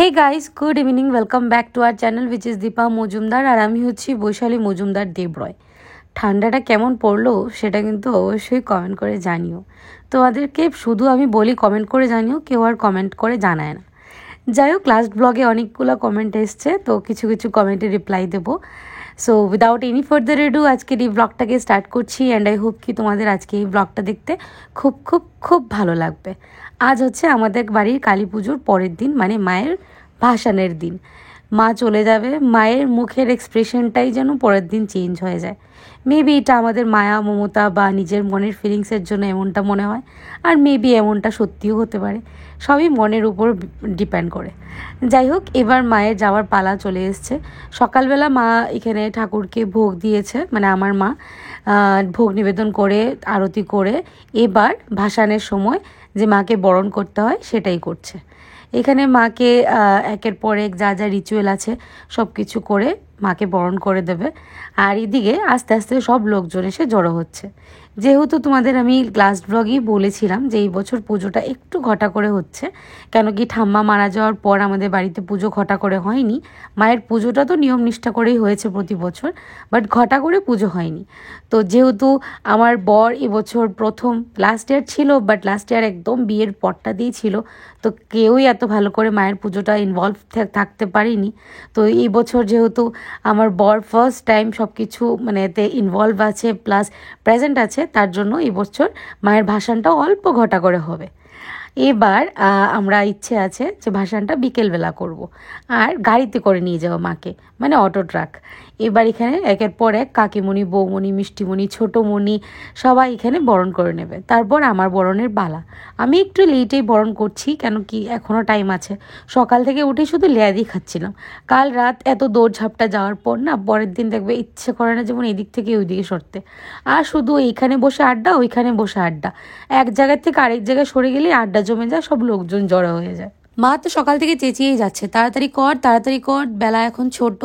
Hey guys, good evening, welcome back to our channel which is Dipa Majumdar. আর আমি হচ্ছি বৈশালী মজুমদার দেবরয়। ঠান্ডাটা কেমন পড়লো সেটা কিন্তু অবশ্যই কমেন্ট করে জানিও। তোমাদেরকে শুধু আমি বলি কমেন্ট করে জানিও, কেউ আর কমেন্ট করে জানায় না। যাই হোক, লাস্ট ব্লগে অনেকগুলো কমেন্ট এসছে, তো কিছু কিছু কমেন্টে রিপ্লাই দেবো। So without any further edu আজকের এই ব্লগটাকে স্টার্ট করছি। অ্যান্ড আই হোপ কি তোমাদের আজকে এই ব্লগটা দেখতে খুব খুব খুব ভালো লাগবে। আজ হচ্ছে আমাদের বাড়ির কালী পুজোর পরের দিন, মানে মায়ের ভাসানের দিন। মা চলে যাবে, মায়ের মুখের এক্সপ্রেশনটাই যেন পরের দিন চেঞ্জ হয়ে যায়। মেবি এটা আমাদের মায়া মমতা বা নিজের মনের ফিলিংসের জন্য এমনটা মনে হয়, আর মেবি এমনটা সত্যিও হতে পারে। সবই মনের উপর ডিপেন্ড করে। যাই হোক, এবার মায়ের যাওয়ার পালা চলে এসছে। সকালবেলা মা এখানে ঠাকুরকে ভোগ দিয়েছে, মানে আমার মা ভোগ নিবেদন করে আরতি করে এবার ভাসানের সময় যে মাকে বরণ করতে হয় সেটাই করছে। এখানে মাকে একের পর এক যা যা রিচুয়াল আছে সব কিছু করে মাকে বরণ করে দেবে। আর এদিকে আস্তে আস্তে সব লোকজন এসে জড়ো হচ্ছে। যেহেতু তোমাদের আমি লাস্ট ব্লগেই বলেছিলাম যে এই বছর পুজোটা একটু ঘটা করে হচ্ছে, কেন কি ঠাম্মা মারা যাওয়ার পর আমাদের বাড়িতে পুজো ঘটা করে হয়নি। মায়ের পুজোটা তো নিয়ম নিষ্ঠা করেই হয়েছে প্রতি বছর, বাট ঘটা করে পুজো হয়নি। তো যেহেতু আমার বর এবছর প্রথম, লাস্ট ইয়ার ছিল বাট লাস্ট ইয়ার একদম বিয়ের পরটা দিয়েই ছিল, তো কেউই এত ভালো করে মায়ের পুজোটা ইনভলভ থাকতে পারিনি। তো এই বছর যেহেতু আমার বর ফার্স্ট টাইম সব কিছু মানে এতে ইনভলভ আছে প্লাস প্রেজেন্ট আছে, তার জন্য এই বছর মায়ের ভাসানটাও অল্প ঘটা করে হবে। এবার আমরা ইচ্ছে আছে যে ভাসানটা বিকেলবেলা করব। আর গাড়িতে করে নিয়ে যাবো মাকে, মানে অটো ট্রাক। এবার এখানে একের পর এক কাকিমণি, বৌমণি, মিষ্টিমণি, ছোটোমণি সবাই এখানে বরণ করে নেবে। তারপর আমার বরণের পালা। আমি একটু লেটেই বরণ করছি, কেন কি এখনও টাইম আছে। সকাল থেকে উঠে শুধু লেয়াদি খাচ্ছিলাম। কাল রাত এত দৌড়ঝাপটা যাওয়ার পর না, পরের দিন দেখবে ইচ্ছে করে না যেমন এদিক থেকে ওইদিকে সরতে। আর শুধু এইখানে বসে আড্ডা, ওইখানে বসে আড্ডা, এক জায়গার থেকে আরেক জায়গায় সরে গেলে আড্ডা জমে যায়, সব লোকজন জড়ো হয়ে যায়। মা তো সকাল থেকে চেঁচিয়েই যাচ্ছে, তাড়াতাড়ি কর তাড়াতাড়ি কর, বেলা এখন ছোট,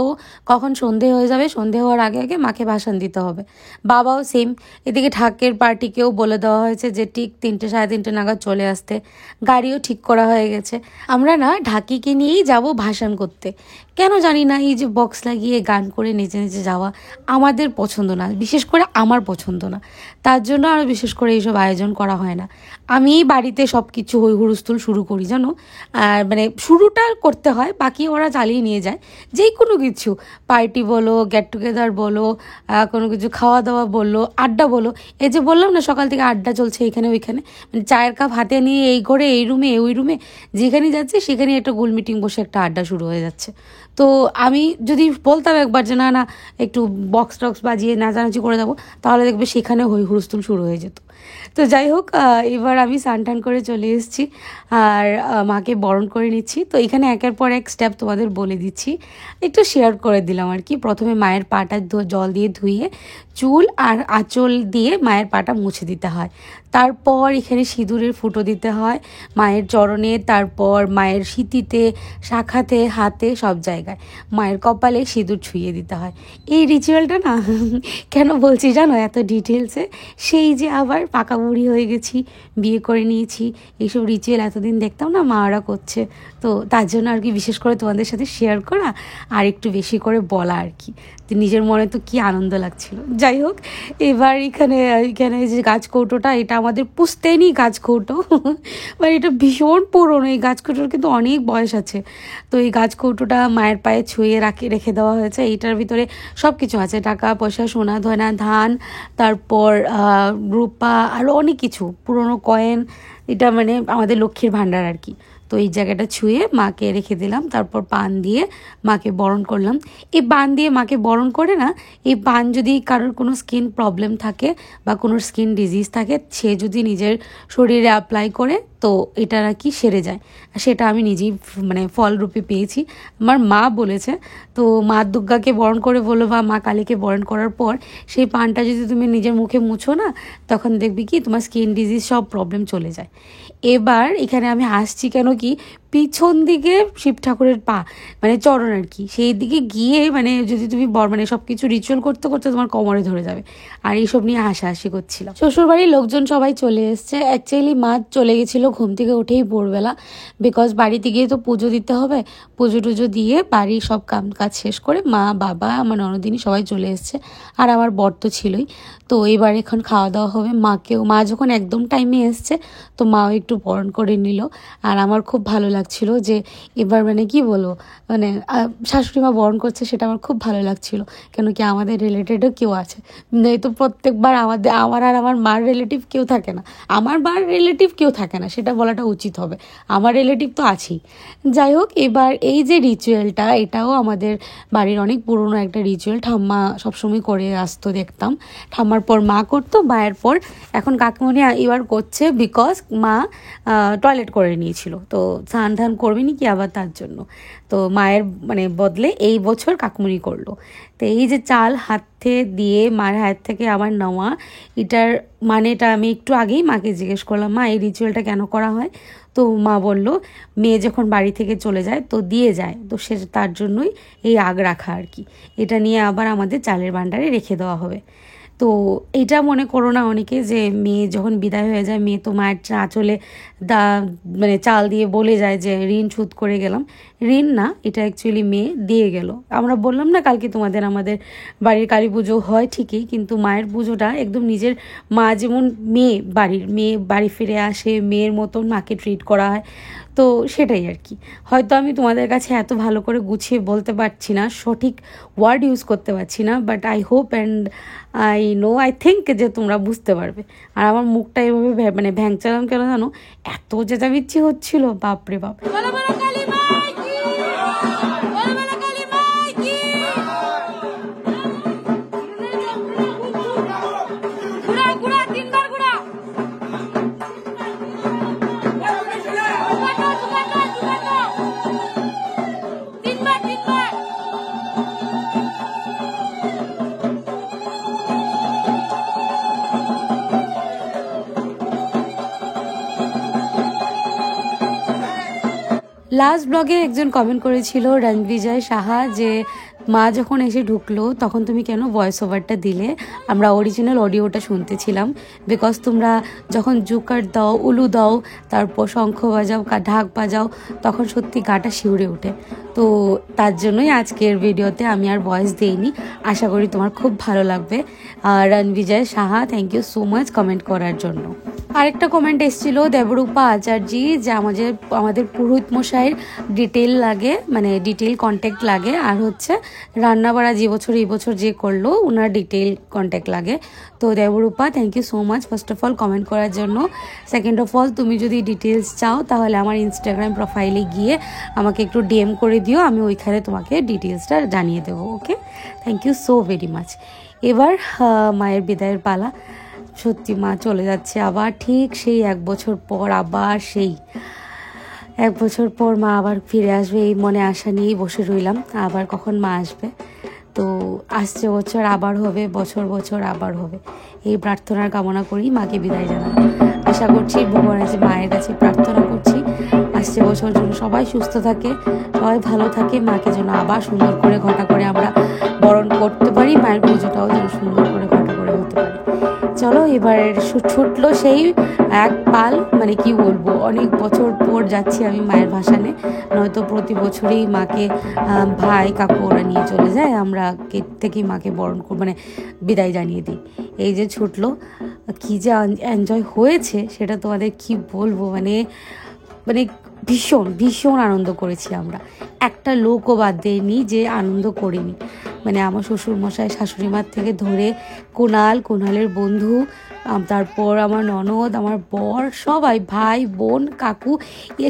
কখন সন্ধে হয়ে যাবে, সন্ধে হওয়ার আগে আগে মাকে ভাসান দিতে হবে। বাবাও সেম। এদিকে ঢাকের পার্টিকেও বলে দেওয়া হয়েছে যে ঠিক 3টে সাড়ে 3টে নাগাদ চলে আসতে। গাড়িও ঠিক করা হয়ে গেছে। আমরা না ঢাকিকে নিয়েই যাব ভাসান করতে। কেন জানি না, এই যে বক্স লাগিয়ে গান করে নেচে নেচে যাওয়া আমাদের পছন্দ না, বিশেষ করে আমার পছন্দ না। তার জন্য আরও বিশেষ করে এইসব আয়োজন করা হয় না। আমি বাড়িতে সব কিছু হই হুড়স্থুল শুরু করি, জানো। আর মানে শুরুটা করতে হয়, বাকি ওরা চালিয়ে নিয়ে যায়। যেই কোনো কিছু, পার্টি বলো, গেট টুগেদার বলো, কোনো কিছু খাওয়া দাওয়া বললো, আড্ডা বলো। এই যে বললাম না সকাল থেকে আড্ডা চলছে এখানে ওইখানে, মানে চায়ের কাপ হাতে নিয়ে এই ঘরে এই রুমে ওই রুমে যেখানে যাচ্ছে সেখানে একটা গোল মিটিং বসে একটা আড্ডা শুরু হয়ে যাচ্ছে। তো আমি যদি বলতাম একবার যে না না একটু বক্স টক্স বাজিয়ে নাচানাচি করে যাবো, তাহলে দেখবে সেখানে হই হুড়স্থুল শুরু হয়ে যেত। তো যাই হোক, এবার আমি স্নান টান করে চলে এসেছি আর মাকে বরণ করে নিচ্ছি। তো এখানে একের পর এক স্টেপ তোমাদের বলে দিচ্ছি, একটু শেয়ার করে দিলাম আর কি। প্রথমে মায়ের পাটা জল দিয়ে ধুয়ে চুল আর আঁচল দিয়ে মায়ের পাটা মুছে দিতে হয়। তারপর এখানে সিঁদুরের ফুটো দিতে হয় মায়ের চরণে, তারপর মায়ের সিঁথিতে, শাখাতে, হাতে, সব জায়গায় মায়ের কপালে সিঁদুর ছুঁয়ে দিতে হয়। এই রিচুয়ালটা না কেন বলছি জানো এত ডিটেলসে, সেই যে আবার পাকা বুড়ি হয়ে গেছি, বিয়ে করে নিয়েছি, এইসব রিচুয়াল এতদিন দেখতাম না মারা করছে, তো তার জন্য আর কি বিশেষ করে তোমাদের সাথে শেয়ার করা আর একটু বেশি করে বলা আর কি। তো নিজের মনে তো কি আনন্দ লাগছিল। যাই হোক, এবার এখানে এখানে যে গাছ কৌটোটা, এটা আমাদের পুষতেনি গাছ কৌটো মানে এটা ভীষণ পুরনো, এই গাছ কৌটোর কিন্তু অনেক বয়স আছে। তো এই গাছ কৌটোটা মায়ের পায়ে ছুঁয়ে রেখে দেওয়া হয়েছে। এইটার ভিতরে সব কিছু আছে, টাকা পয়সা, সোনা ধনা, ধান, তারপর রূপা, আরও অনেক কিছু, পুরনো কয়েন। এটা মানে আমাদের লক্ষ্মীর ভাণ্ডার আর কি। তো এই জায়গাটা ছুঁয়ে মাকে রেখে দিলাম, তারপর পান দিয়ে মাকে বরণ করলাম। এই পান দিয়ে মাকে বরণ করে না, এই পান যদি কারোর কোনো স্কিন প্রবলেম থাকে বা কোনো স্কিন ডিজিজ থাকে, সে যদি নিজের শরীরে অ্যাপ্লাই করে তো এটা আর কি সেরে যায়। সেটা আমি নিজেই মানে ফলরূপে পেয়েছি, আমার মা বলেছে। তো মা দুর্গাকে বরণ করে বললো বা মা কালীকে বরণ করার পর সেই পানটা যদি তুমি নিজের মুখে মুছো না, তখন দেখবি কি তোমার স্কিন ডিজিজ সব প্রবলেম চলে যায়। এবার এখানে আমি হাসছি কেন কি, পিছন দিকে শিব ঠাকুরের পা মানে চরণ আর কি, সেই দিকে গিয়ে মানে যদি তুমি মানে সব কিছু রিচুয়াল করতে করতে তোমার কোমরে ধরে যাবে। আর এইসব নিয়ে হাসাহাসি করছিলাম। শ্বশুরবাড়ির লোকজন সবাই চলে এসছে। অ্যাকচুয়ালি মা চলে গেছিলো ঘুম থেকে উঠেই ভোরবেলা, বিকজ বাড়িতে গিয়ে তো পুজো দিতে হবে। পুজো টুজো দিয়ে বাড়ির সব কাজ শেষ করে মা, বাবা, আমার ননদিনী সবাই চলে এসছে। আর আমার বর তো ছিলই। তো এবার এখন খাওয়া দাওয়া হবে। মা যখন একদম টাইমে এসছে তো মাও একটু বরণ করে নিল। আর আমার খুব ভালো লাগছিল যে এবার মানে কি বলবো, মানে শাশুড়ি মা বরণ করছে, সেটা আমার খুব ভালো লাগছিল। কেন কি আমাদের রিলেটেডও কেউ আছে, তো প্রত্যেকবার আমার আর আমার মার রিলেটিভ কেউ থাকে না, আমার মার রিলেটিভ কেউ থাকে না, সেটা বলাটা উচিত হবে। আমার রিলেটিভ তো আছেই। যাই হোক, এবার এই যে রিচুয়ালটা, এটাও আমাদের বাড়ির অনেক পুরনো একটা রিচুয়াল। ঠাম্মা সবসময় করে আসতো, দেখতাম। ঠাম্মার পর মা করতো, মায়ের পর এখন কাকিমণি এবার করছে, বিকজ মা টয়লেট করে নিয়েছিল, তো স্নান ধান করবে নি কি আবার তার জন্য। তো মায়ের মানে বদলে এই বছর কাকিমণি করলো। তো এই যে চাল হাতে দিয়ে মায়ের হাত থেকে আবার নেওয়া, এটার মানেটা আমি একটু আগেই মাকে জিজ্ঞেস করলাম, মা এই রিচুয়ালটা কেন করা হয়? তো মা বলল, মেয়ে যখন বাড়ি থেকে চলে যায় তো দিয়ে যায়, তো সে তার জন্যই এই আগ রাখা আর কি। এটা নিয়ে আবার আমাদের চালের ভাণ্ডারে রেখে দেওয়া হবে। তো এটা মনে করো না অনেকে যে মেয়ে যখন বিদায় হয়ে যায়, মেয়ে তো মায়ের আঁচলে মানে চাল দিয়ে বলে যায় যে ঋণ শোধ করে গেলাম। ঋণ না, এটা অ্যাকচুয়ালি মেয়ে দিয়ে গেল। আমরা বললাম না কালকে তোমাদের, আমাদের বাড়ির কালী পুজো হয় ঠিকই, কিন্তু মায়ের পুজোটা একদম নিজের মা, যেমন মেয়ে বাড়ি ফিরে আসে, মেয়ের মতন মাকে ট্রিট করা হয়। তো সেটাই আর কি। হয়তো আমি তোমাদের কাছে এত ভালো করে গুছিয়ে বলতে পারছি না, সঠিক ওয়ার্ড ইউজ করতে পারছি না, but I hope and I think যে তোমরা বুঝতে পারবে। আর আমার মুখটা এভাবে মানে ভ্যাংচালাম কেন জানো, এত চেঁচামেচি হচ্ছিল, বাপরে বাপ। লাস্ট ব্লগে একজন কমেন্ট করেছিল, রণবিজয় সাহা, যে মা যখন এসে ঢুকলো তখন তুমি কেন ভয়েস ওভারটা দিলে? আমরা অরিজিনাল অডিওটা শুনতেছিলাম, বিকজ তোমরা যখন জুকার দাও, উলু দাও, তারপর শঙ্খ বাজাও, ঢাক বাজাও, তখন সত্যি গাটা শিউরে ওঠে। তো তার জন্যই আজকের ভিডিওতে আমি আর ভয়েস দিইনি। আশা করি তোমার খুব ভালো লাগবে। Ranabijoy Saha, thank you so much comment করার জন্য। আরেকটা কমেন্ট এসেছিল দেবরূপা আচার্যি, যে আমাদের পুরোহিত মশাইয়ের ডিটেল লাগে, মানে ডিটেল কন্ট্যাক্ট লাগে, আর হচ্ছে রান্নাবাড়া এই বছর যে করলো ওনার ডিটেল কন্ট্যাক্ট লাগে। তো Debrupa, thank you so much first of all comment করার জন্য। সেকেন্ড অফ অল, তুমি যদি ডিটেলস চাও তাহলে আমার ইনস্টাগ্রাম প্রোফাইলে গিয়ে আমাকে একটু ডিএম করে দিও, আমি ওইখানে তোমাকে ডিটেলসটা জানিয়ে দেবো। Okay, thank you so very much. এবার মায়ের বিদায়ের পালা। সত্যি মা চলে যাচ্ছে আবার, ঠিক সেই 1 বছর পর, আবার সেই 1 বছর পর মা আবার ফিরে আসবে, এই মনে আশা নিয়েই বসে রইলাম, আবার কখন মা আসবে। তো আসছে বছর আবার হবে, বছর বছর আবার হবে, এই প্রার্থনার কামনা করি মাকে বিদায় জানাবো। আশা করছি ভগবানের কাছে, মায়ের কাছে প্রার্থনা করছি আসছে বছর যেন সবাই সুস্থ থাকে, সবাই ভালো থাকে, মাকে যেন আবার সুন্দর করে ঘটা করে আমরা বরণ করতে পারি, মায়ের পুজোটাও যেন সুন্দর করে ঘটা করে হতে পারে। চলো, এবার ছুটলো সেই এক পাল, মানে কি বলবো, অনেক বছর পর যাচ্ছি আমি মায়ের ভাসানে। নয়তো প্রতি বছরই মাকে ভাই কাকু ওরা নিয়ে চলে যায়, আমরা গেট থেকেই মাকে বরণ মানে বিদায় জানিয়ে দিই। এই যে ছুটলো, কি যে এনজয় হয়েছে সেটা তোমাদের কি বলবো, মানে ভীষণ ভীষণ আনন্দ করেছি আমরা। একটা লোকও বাদ দেয়নি যে আনন্দ করিনি। মানে আমার শ্বশুরমশাই, শাশুড়ি মার থেকে ধরে কোনালের বন্ধু, তারপর আমার ননদ, আমার বর, সবাই, ভাই বোন কাকু।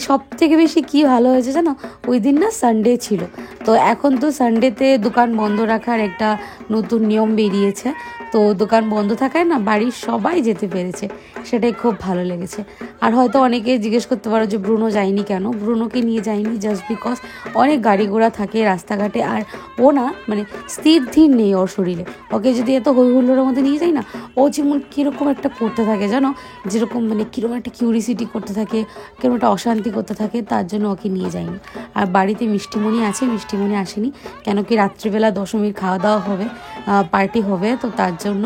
সব থেকে বেশি কি ভালো হয়েছে জানো, ওই দিন না সানডে ছিল। তো এখন তো সানডেতে দোকান বন্ধ রাখার একটা নতুন নিয়ম বেরিয়েছে, তো দোকান বন্ধ থাকায় না বাড়ির সবাই যেতে পেরেছে। সেটাই খুব ভালো লেগেছে। আর হয়তো অনেকে জিজ্ঞেস করতে পারো যে ব্রুনো যায়নি কেন। ব্রুনোকে নিয়ে যায়নি জাস্ট বিকজ অনেক গাড়ি ঘোড়া থাকে রাস্তাঘাটে, আর ও না মানে স্থির ধীর নেই ওর শরীরে। ওকে যদি এত হই হুল্লোড়ের মধ্যে নিয়ে যাই না, ও যেমন কীরকম একটা করতে থাকে জানো, যেরকম মানে কীরকম একটা কিউরিসিটি করতে থাকে, কেরকম একটা অশান্তি করতে থাকে, তার জন্য ওকে নিয়ে যায়নি। আর বাড়িতে মিষ্টিমণি আছে, মিষ্টিমণি আসেনি কেন কি রাত্রিবেলা দশমীর খাওয়া দাওয়া হবে, পার্টি হবে, তো তার জন্য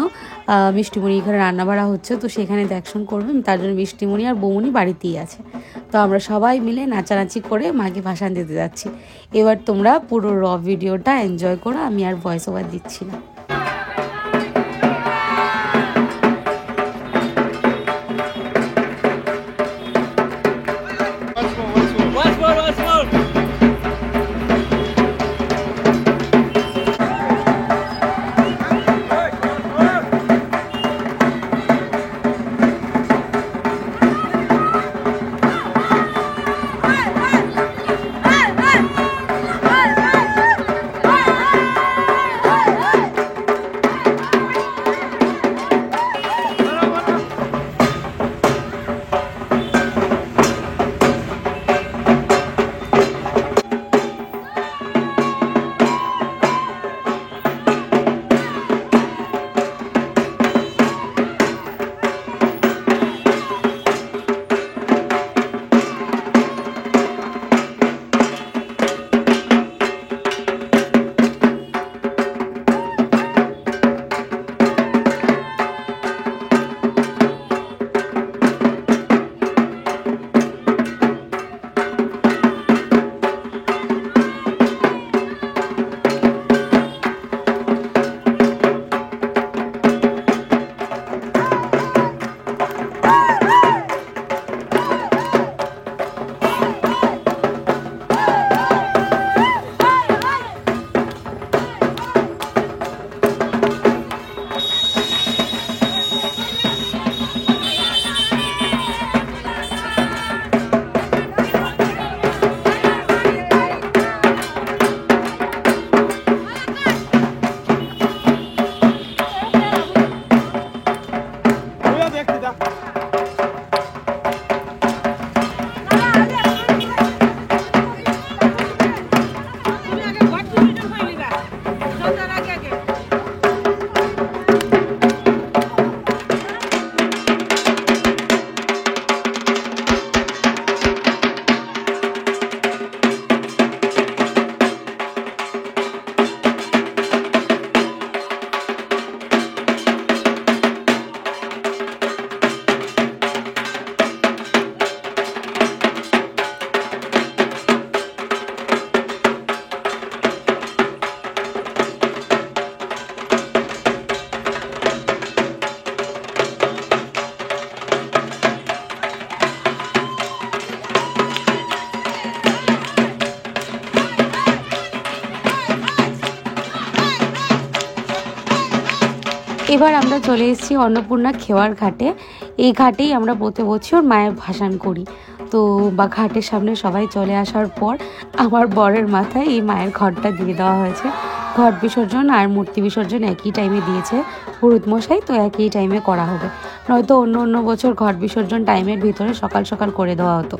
মিষ্টিমণি এখানে রান্না বাড়া হচ্ছে, তো সেখানে দেখশন করবে, তার জন্য মিষ্টিমণি আর বৌমণি বাড়িতেই আছে। তো আমরা সবাই মিলে নাচানাচি করে মাকে ভাসান দিতে যাচ্ছি। এবার তোমরা পুরো র ভিডিওটা এনজয় করো, আমি আর ভয়েস ওভার দিচ্ছি না। এবার আমরা চলে এসেছি অন্নপূর্ণা খেওয়ার ঘাটে। এই ঘাটেই আমরা প্রতি বছর মায়ের ভাসান করি। তো বা ঘাটের সামনে সবাই চলে আসার পর আমার বরের মাথায় এই মায়ের ঘটটা দিয়ে দেওয়া হয়েছে। ঘট বিসর্জন আর মূর্তি বিসর্জন একই টাইমে দিয়েছে পুরোহিত মশাই, তো একই টাইমে করা হবে। নয়তো অন্য অন্য বছর ঘট বিসর্জন টাইমের ভিতরে সকাল সকাল করে দেওয়া হতো।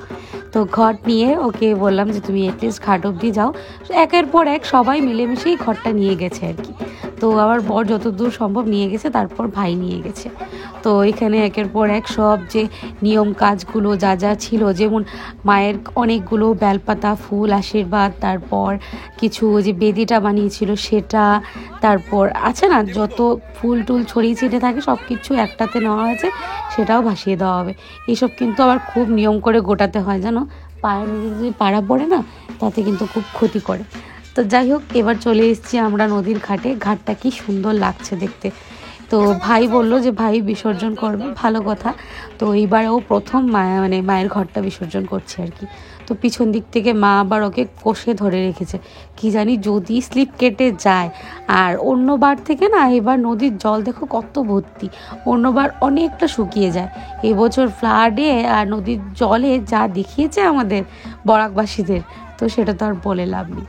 তো ঘট নিয়ে ওকে বললাম যে তুমি এটলিস্ট ঘাট অবধি যাও। একের পর এক সবাই মিলেমিশেই ঘরটা নিয়ে গেছে আর কি। তো আমার বর যতদূর সম্ভব নিয়ে গেছে, তারপর ভাই নিয়ে গেছে। তো এখানে একের পর এক সব যে নিয়ম কাজগুলো যা যা ছিল, যেমন মায়ের অনেকগুলো বেলপাতা, ফুল, আশীর্বাদ, তারপর কিছু যে বেদিটা বানিয়েছিল সেটা, তারপর আছে না যত ফুল টুল ছড়িয়ে ছিটে থাকে সব কিছু একটাতে নেওয়া হয়েছে, সেটাও ভাসিয়ে দেওয়া হবে। এইসব কিন্তু আবার খুব নিয়ম করে গোটাতে হয় জানো, পায়ের মধ্যে যদি পাড়া পড়ে না তাতে কিন্তু খুব ক্ষতি করে। তো যাই হোক, এবার চলে এসেছি আমরা নদীর ঘাটে। ঘাটটা কি সুন্দর লাগছে দেখতে। তো ভাই বলল যে ভাই বিসর্জন করবে, ভালো কথা। তো এইবারেও প্রথম মায়ের ঘরটা বিসর্জন করছে আর কি। তো পিছন দিক থেকে মা আবার ওকে কষে ধরে রেখেছে, কি জানি যদি স্লিপ কেটে যায়। আর অন্যবার থেকে না এবার নদীর জল দেখো কত ভর্তি, অন্যবার অনেকটা শুকিয়ে যায়। এবছর ফ্লাডে আর নদীর জলে যা দেখিয়েছে আমাদের বরাকবাসীদের, তো সেটা তো আর বলে লাভ নেই।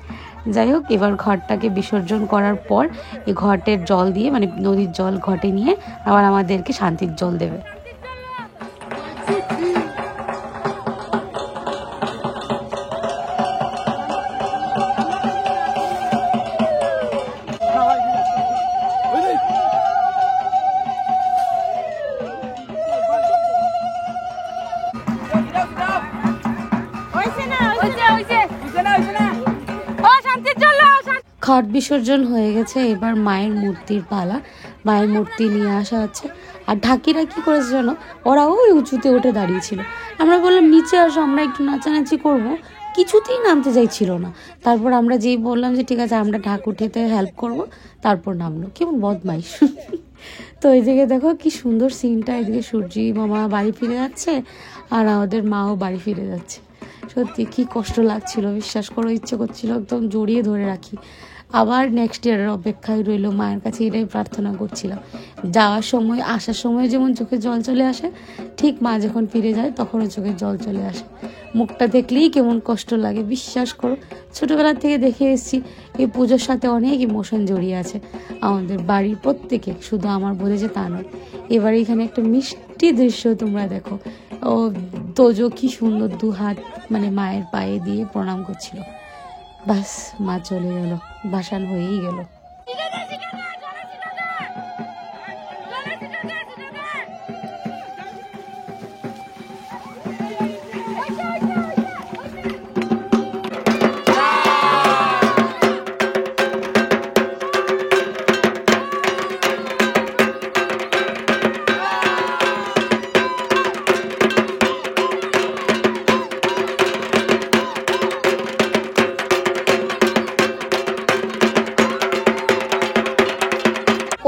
যাই হোক, এবার ঘরটাকে বিসর্জন করার পর এই ঘটের জল দিয়ে নদীর জল ঘটে নিয়ে আবার আমাদেরকে শান্তির জল দেবে। ঘট বিসর্জন হয়ে গেছে, এবার মায়ের মূর্তির পালা। মায়ের মূর্তি নিয়ে আসা হচ্ছে। আর ঢাকিরা কী করেছে জানো, ওরা ওই উঁচুতে উঠে দাঁড়িয়েছিল। আমরা বললাম নিচে আসো, আমরা একটু নাচানাচি করব, কিছুতেই নামতে চাইছিল না। তারপর আমরা যেই বললাম যে ঠিক আছে আমরা ঢাক উঠাতে হেল্প করব, তারপর নামলো। কেমন বদমাইশ। তো এইদিকে দেখো কি সুন্দর সিনটা, এদিকে সূর্যি মামা বাড়ি ফিরে যাচ্ছে আর আমাদের মাও বাড়ি ফিরে যাচ্ছে। সত্যি কি কষ্ট লাগছিল, বিশ্বাস করো, ইচ্ছে করছিল একদম জড়িয়ে ধরে রাখি। আবার নেক্সট ইয়ারের অপেক্ষায় রইল, মায়ের কাছে এটাই প্রার্থনা করছিলাম। যাওয়ার সময় আসার সময় যেমন চোখে জল চলে আসে, ঠিক মা যখন ফিরে যায় তখনও চোখে জল চলে আসে। মুখটা দেখলেই কেমন কষ্ট লাগে, বিশ্বাস করো। ছোটোবেলার থেকে দেখে এসেছি এই পুজোর সাথে অনেক ইমোশন জড়িয়ে আছে আমাদের বাড়ির প্রত্যেকে, শুধু আমার বলেছে তা নয়। এবার এখানে একটা মিষ্টি দৃশ্য তোমরা দেখো, ও তোজো কি সুন্দর দু হাত মানে মায়ের পায়ে দিয়ে প্রণাম করছিল। বাস মা চলে গেল, ভাসান হয়েই গেল।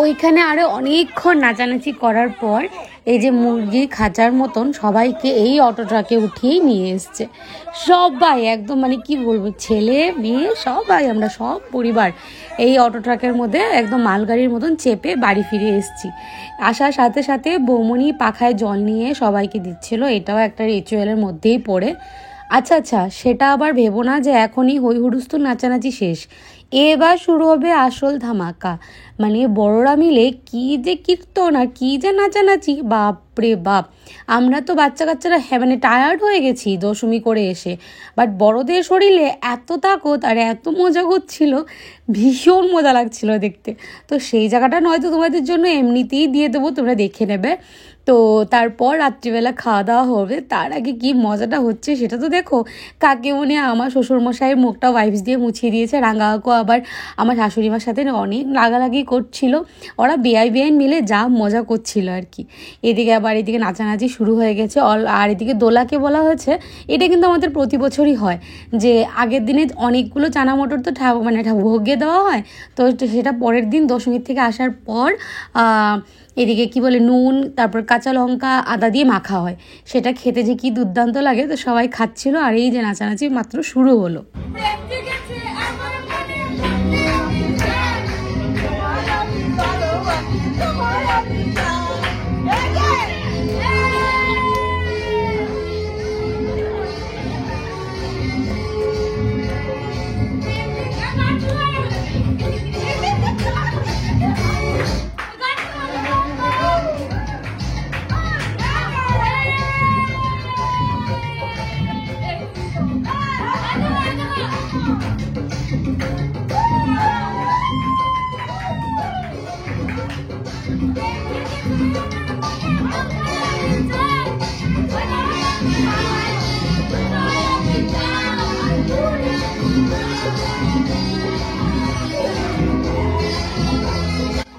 ওইখানে আরো অনেকক্ষণ নাচানাচি করার পর এই যে মুরগি খাঁচার মতন সবাইকে এই অটো ট্রাকে উঠিয়েই নিয়ে এসছে। সবাই একদম মানে কি বলবো, ছেলে মেয়ে সবাই, আমরা সব পরিবার এই অটো ট্রাকের মধ্যে একদম মালগাড়ির মতন চেপে বাড়ি ফিরে এসেছি। আসার সাথে সাথে বৌমনি পাখায় জল নিয়ে সবাইকে দিচ্ছিল, এটাও একটা রিচুয়ালের মধ্যেই পড়ে। আচ্ছা আচ্ছা, সেটা আবার ভেবো না যে এখনই হই হুড়ুস্থুল নাচানাচি শেষ, এবার শুরু হবে আসল ধামাকা। মানে বড়রা মিলে কি যে কীর্তন আর কি যে নাচানাচি, বাপরে বাপ। আমরা তো বাচ্চা কাচ্চারা মানে টায়ার্ড হয়ে গেছি দশমী করে এসে, বাট বড়দের শরীরে এত তাকত আর এত মজা করছিল, ভীষণ মজা লাগছিল দেখতে। তো সেই জায়গাটা নয়তো তোমাদের জন্য এমনিতেই দিয়ে দেবো, তোমরা দেখে নেবে। তো তারপর রাত্রিবেলা খাওয়া দাওয়া হবে, তার আগে কি মজাটা হচ্ছে সেটা তো দেখো। কাকিমণি আমার শ্বশুরমশাইয়ের মুখটা ওয়াইপস দিয়ে মুছিয়ে দিয়েছে, রাঙা কাকু আবার আমার শাশুড়িমার সাথে অনেক লাগালাগি করছিল, ওরা বেআইন মিলে যা মজা করছিল আর কি। এদিকে আবার এদিকে নাচানাচি শুরু হয়ে গেছে। আর এদিকে দোলাকে বলা হয়েছে, এটা কিন্তু আমাদের প্রতি বছরই হয় যে আগের দিনে অনেকগুলো চানা মটর তো মানে ভোগে দেওয়া হয়, তো সেটা পরের দিন দশমীর থেকে আসার পর এদিকে কি বলে নুন, তারপর কাঁচা লঙ্কা আদা দিয়ে মাখা হয়, সেটা খেতে যে কি দুর্দান্ত লাগে। তো সবাই খাচ্ছিল আর এই যে নাচানাচি মাত্র শুরু হলো।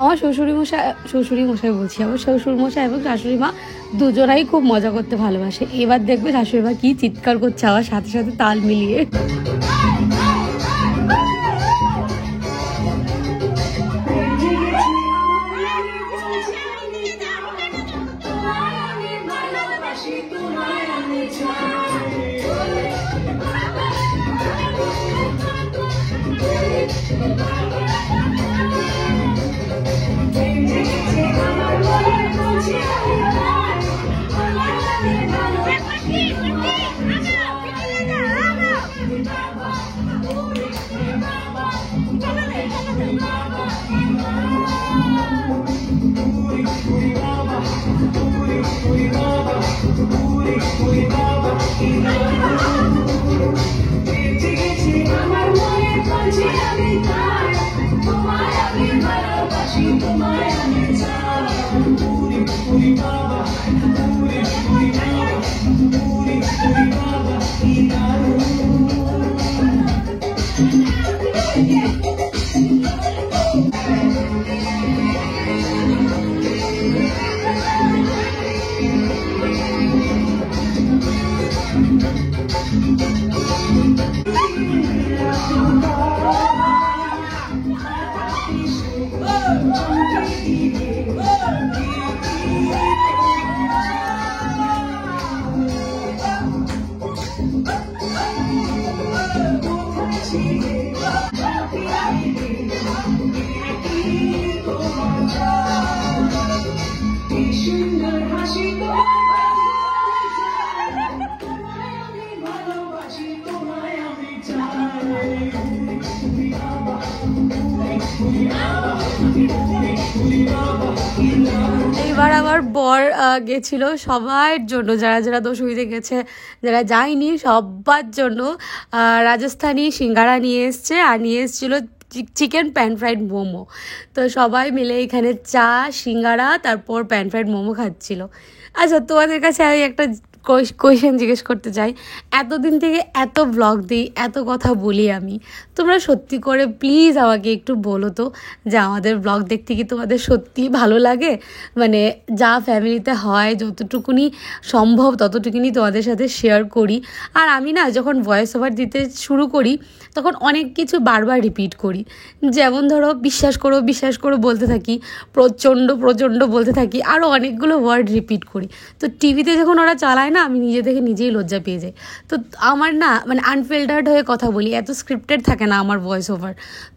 আমার শ্বশুরমশাই বলছি, আমার শ্বশুরমশাই এবং শাশুড়ি মা দুজনাই খুব মজা করতে ভালোবাসে। এবার দেখবে শাশুড়ি মা কি চিৎকার করছে আমার সাথে সাথে তাল মিলিয়ে। এবার আমার বর গেছিল সবার জন্য, যারা যারা দশমীতে গেছে, যারা যায়নি সবার জন্য রাজস্থানি সিঙ্গারা নিয়ে এসছে, আর নিয়ে এসেছিলো চিকেন প্যান ফ্রাইড মোমো। তো সবাই মিলে এখানে চা, সিঙ্গারা, তারপর প্যান ফ্রাইড মোমো খাচ্ছিল। আচ্ছা, তোমাদের কাছে আমি একটা কোয়েশ্চেন জিজ্ঞেস করতে চাই। এতদিন থেকে এত ব্লগ দিই, এত কথা বলি আমি, তোমরা সত্যি করে প্লিজ আমাকে একটু বলো তো যে আমাদের ব্লগ দেখতে কি তোমাদের সত্যিই ভালো লাগে? মানে যা ফ্যামিলিতে হয় যতটুকুনি সম্ভব ততটুকুনি তোমাদের সাথে শেয়ার করি। আর আমি না যখন ভয়েস ওভার দিতে শুরু করি তখন অনেক কিছু বারবার রিপিট করি। যেমন ধরো বিশ্বাস করো বিশ্বাস করো বলতে থাকি, প্রচণ্ড প্রচণ্ড বলতে থাকি, আরও অনেকগুলো ওয়ার্ড রিপিট করি। তো টিভিতে যখন ওরা চালায় না, আমি নিজে থেকে নিজেই লজ্জা পেয়ে যাই। তো আমার না মানে আনফিল্টার্ড হয়ে কথা বলি, এত স্ক্রিপ্টেড থাকে না আমার ভয়েস ওভার।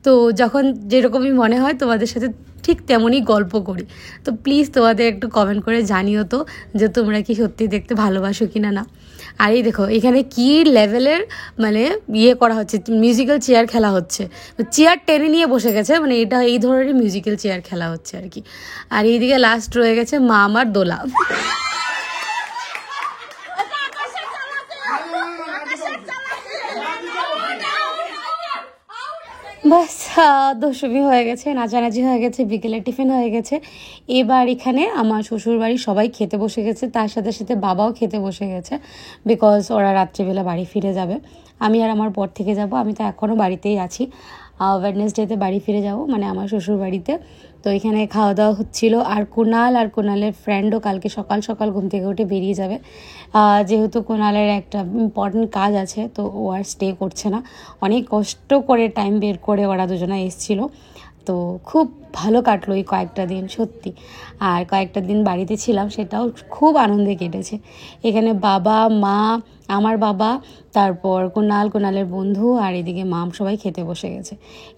তো যখন যেরকমই মনে হয় তোমাদের সাথে ঠিক তেমনই গল্প করি। তো প্লিজ তোমাদের একটু কমেন্ট করে জানিও তো যে তোমরা কি সত্যি দেখতে ভালোবাসো কিনা না। আর এই দেখো এখানে কি লেভেলের মানে ইয়ে করা হচ্ছে, মিউজিক্যাল চেয়ার খেলা হচ্ছে, চেয়ার টেনে নিয়ে বসে গেছে, মানে এটা এই ধরনের মিউজিক্যাল চেয়ার খেলা হচ্ছে আর কি। আর এইদিকে লাস্ট রয়ে গেছে মা আমার দোলা। বাস দশমী হয়ে গেছে, নাচানাচি হয়ে গেছে, বিকেলে টিফিন হয়ে গেছে। এবার এখানে আমার শ্বশুরবাড়ির সবাই খেতে বসে গেছে, তার সাথে সাথে বাবাও খেতে বসে গেছে, বিকজ ওরা রাত্রিবেলা বাড়ি ফিরে যাবে। আমি আর আমার বর থেকে যাব, আমি তো এখনও বাড়িতেই আছি। ওয়েডনেসডেতে বাড়ি ফিরে যাব, মানে আমার শ্বশুর বাড়িতে। তো এখানে খাওয়া দাওয়া হচ্ছিল। আর কুণালের ফ্রেন্ডও কালকে সকাল সকাল ঘুম থেকে উঠে বেরিয়ে যাবে, যেহেতু কুণালের একটা ইম্পর্টেন্ট কাজ আছে, তো ও আর স্টে করছে না। অনেক কষ্ট করে টাইম বের করে ওরা দুজনে এসেছিলো। তো খুব ভালো কাটলো এই কয়েকটা দিন সত্যি। আর কয়েকটা দিন বাড়িতে ছিলাম, সেটাও খুব আনন্দে কেটেছে। এখানে বাবা, মা, আমার বাবা, তারপর কুণালের বন্ধু, আর এদিকে মাম সবাই খেতে বসে গেছে।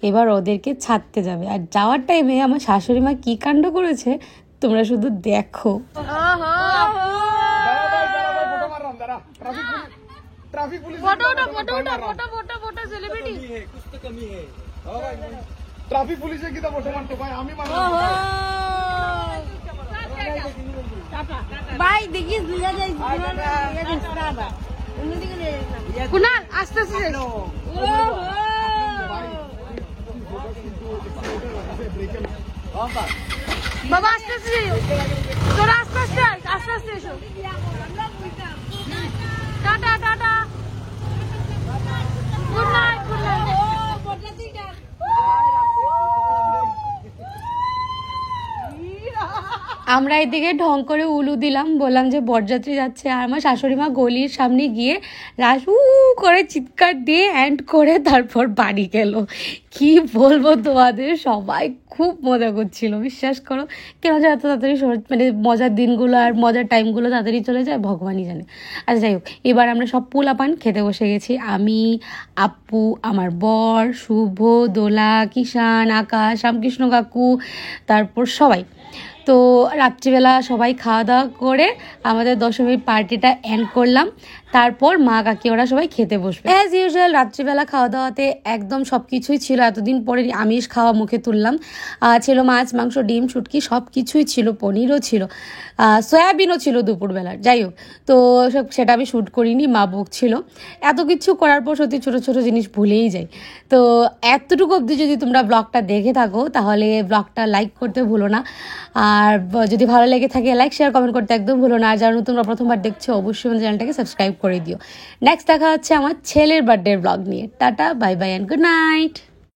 এবার ওদেরকে ছাড়তে যাবে। আর যাওয়ার টাইমে আমার শাশুড়ি মা কী কাণ্ড করেছে তোমরা শুধু দেখো। ट्रैफिक पुलिस की तो फोटो मारते भाई आम्ही मारतो भाई देखिए लिया जाए ये दिसरा बा उन्नती के কুণাল আস্তে আস্তে বাবা আস্তে আস্তে তোরা আস্তে আস্তে আস্তে আস্তে এসো। Tata tata, good night good night. আমরা এদিকে ঢং করে উলু দিলাম, বললাম যে বরযাত্রী যাচ্ছে। আর আমার শাশুড়ি মা গলির সামনে গিয়ে রাস করে চিৎকার দিয়ে অ্যান্ড করে তারপর বাড়ি গেল। কি বলবো তোমাদের, সবাই খুব মজা করছিল, বিশ্বাস করো। কেন যে এত তাড়াতাড়ি মানে মজার দিনগুলো আর মজার টাইমগুলো তাড়াতাড়ি চলে যায় ভগবানই জানে। আচ্ছা যাই হোক, এবার আমরা সব পোলাপান খেতে বসে গেছি। আমি, আপু, আমার বর, শুভ, দোলা, কিষান, আকাশ, রামকৃষ্ণ কাকু, তারপর সবাই। তো রাত্রিবেলা সবাই খাওয়া দাওয়া করে আমাদের দশমীর পার্টিটা এন্ড করলাম। তারপর মা কাকি ওরা সবাই খেতে বসবে অ্যাজ ইউজুয়াল। রাত্রিবেলা খাওয়া দাওয়াতে একদম সব কিছুই ছিল, এতদিন পরে আমিষ খাওয়া মুখে তুললাম। ছিল মাছ, মাংস, ডিম, শুটকি, সব কিছুই ছিল, পনিরও ছিল, সয়াবিনও ছিল দুপুরবেলার। যাই হোক, তো সেটা আমি শ্যুট করিনি, মা বকছিল। এত কিছু করার পর সত্যি ছোটো ছোটো জিনিস ভুলেই যাই। তো এতটুকু অবধি যদি তোমরা ব্লগটা দেখে থাকো তাহলে ব্লগটা লাইক করতে ভুলো না। আর যদি ভালো লেগে থাকে লাইক, শেয়ার, কমেন্ট করতে একদম ভুলো না। আর যারা তোমরা প্রথমবার দেখছো অবশ্যই আমার চ্যানেলটাকে সাবস্ক্রাইব করে দিও। নেক্সট দেখা হচ্ছে আমার ছেলের বার্থডের ব্লগ নিয়ে। Tata, bye bye and good night.